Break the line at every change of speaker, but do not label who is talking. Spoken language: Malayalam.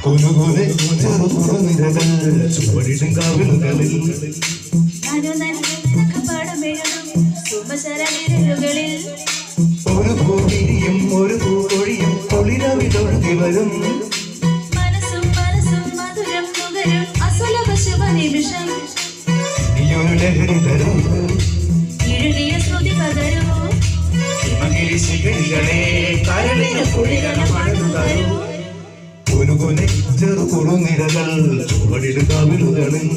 കുനുകുനെ ചെറുകുറുനിരകൾ ചുവടിടും കാവിലുകളിൽ ഒരു പൂവിരിയും ഒരു പൂക്കൊഴിയും കുളിരവിതൊഴുകി വരും
മനസ്സും മനസ്സും മധുരം നുകരും അസുലഭ ശുഭനിമിഷം
ഈയൊരു ലഹരി തരും
ഇഴുകിയ ശ്രുതി പകരൂ
ഹിമഗിരി ശിഖരികളെ കരളിയ കുളിരണമണു തരൂ കുനുകുനെ ചെറുകുറുനിരകൾ ചുവടിടും കാവിലുകളിൽ